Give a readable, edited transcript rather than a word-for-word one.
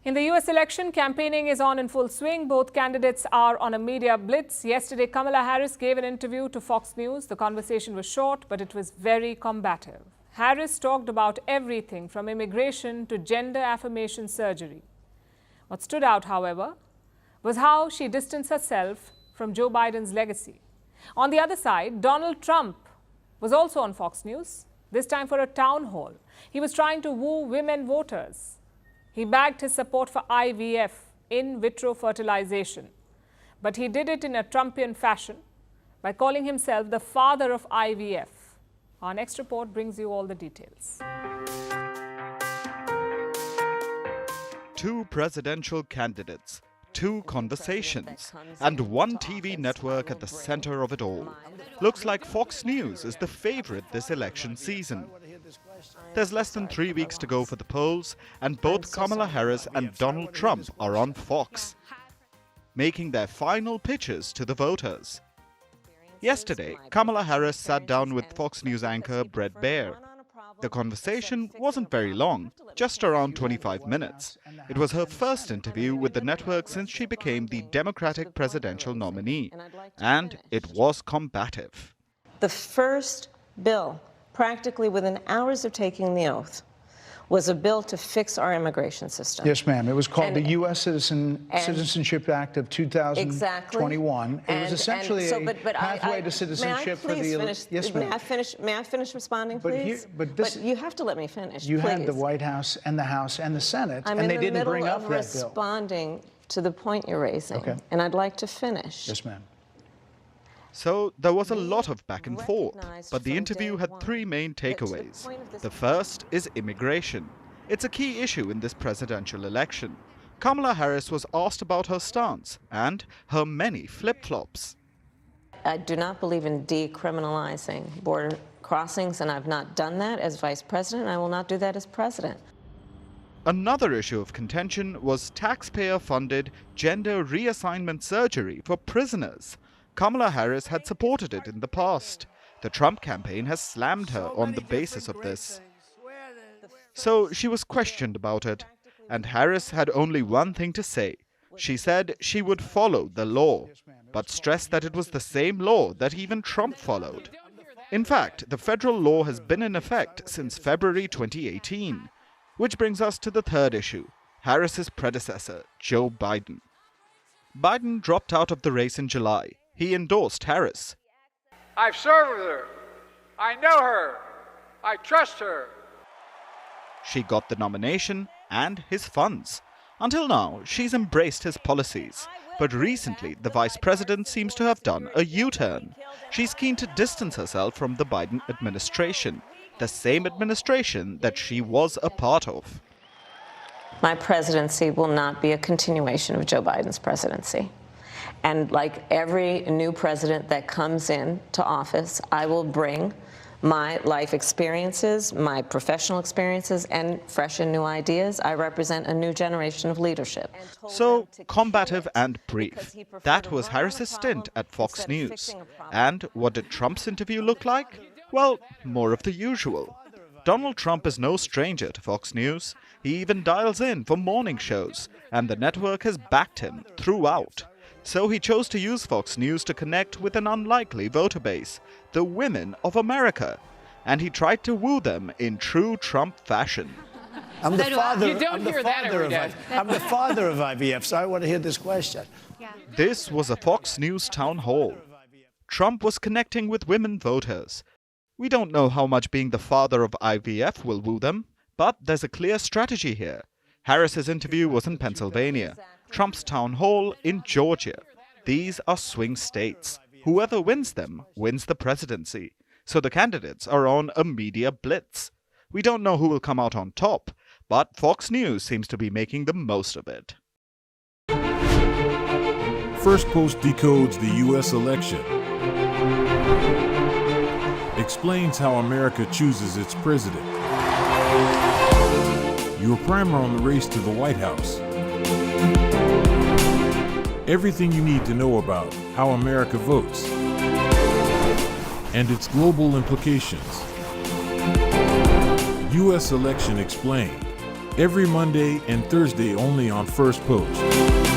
In the US election, campaigning is on in full swing. Both candidates are on a media blitz. Yesterday, Kamala Harris gave an interview to Fox News. The conversation was short, but it was very combative. Harris talked about everything from immigration to gender affirmation surgery. What stood out, however, was how she distanced herself from Joe Biden's legacy. On the other side, Donald Trump was also on Fox News, this time for a town hall. He was trying to woo women voters. He backed his support for IVF, in vitro fertilization. But he did it in a Trumpian fashion by calling himself the father of IVF. Our next report brings you all the details. Two presidential candidates, two conversations, and one TV network at the center of it all. Looks like Fox News is the favorite this election season. There's less than 3 weeks to go for the polls, and both Kamala Harris and Donald Trump are on Fox, making their final pitches to the voters. Yesterday, Kamala Harris sat down with Fox News anchor Bret Baier. The conversation wasn't very long, just around 25 minutes. It was her first interview with the network since she became the Democratic presidential nominee, and it was combative. The first bill, practically within hours of taking the oath, was a bill to fix our immigration system. Yes, ma'am. It was called the U.S. Citizenship Act of 2021. Exactly. It was essentially a pathway to citizenship for the... Yes, ma'am. May I finish responding, please? But you have to let me finish, You please. had the White House and the House and the Senate, I'm and in they the didn't bring middle up of that bill. responding to the point you're raising, and I'd like to finish. Yes, ma'am. So there was a lot of back and forth, but the interview had three main takeaways. The first is immigration. It's a key issue in this presidential election. Kamala Harris was asked about her stance and her many flip-flops. I do not believe in decriminalizing border crossings, and I've not done that as vice president. I will not do that as president. Another issue of contention was taxpayer-funded gender reassignment surgery for prisoners. Kamala Harris had supported it in the past. The Trump campaign has slammed her on the basis of this. So she was questioned about it, and Harris had only one thing to say. She said she would follow the law, but stressed that it was the same law that even Trump followed. In fact, the federal law has been in effect since February 2018. Which brings us to the third issue, Harris's predecessor, Joe Biden. Biden dropped out of the race in July. He endorsed Harris. I've served with her. I know her. I trust her. She got the nomination and his funds. Until now, she's embraced his policies. But recently, the vice president seems to have done a U-turn. She's keen to distance herself from the Biden administration, the same administration that she was a part of. My presidency will not be a continuation of Joe Biden's presidency. And like every new president that comes into office, I will bring my life experiences, my professional experiences, and fresh and new ideas. I represent a new generation of leadership. So, combative and brief. That was Harris's stint at Fox News. And what did Trump's interview look like? Well, more of the usual. Donald Trump is no stranger to Fox News. He even dials in for morning shows, and the network has backed him throughout. So he chose to use Fox News to connect with an unlikely voter base, the women of America. And he tried to woo them in true Trump fashion. I'm the father. You don't hear that every day. I'm the father of IVF, so I want to hear this question. This was a Fox News town hall. Trump was connecting with women voters. We don't know how much being the father of IVF will woo them, but there's a clear strategy here. Harris's interview was in Pennsylvania. Trump's town hall in Georgia. These are swing states. Whoever wins them wins the presidency. So the candidates are on a media blitz. We don't know who will come out on top, but Fox News seems to be making the most of it. Firstpost decodes the U.S. election. Explains how America chooses its president. Your primer on the race to the White House. Everything you need to know about how America votes and its global implications. U.S. Election Explained. Every Monday and Thursday only on Firstpost.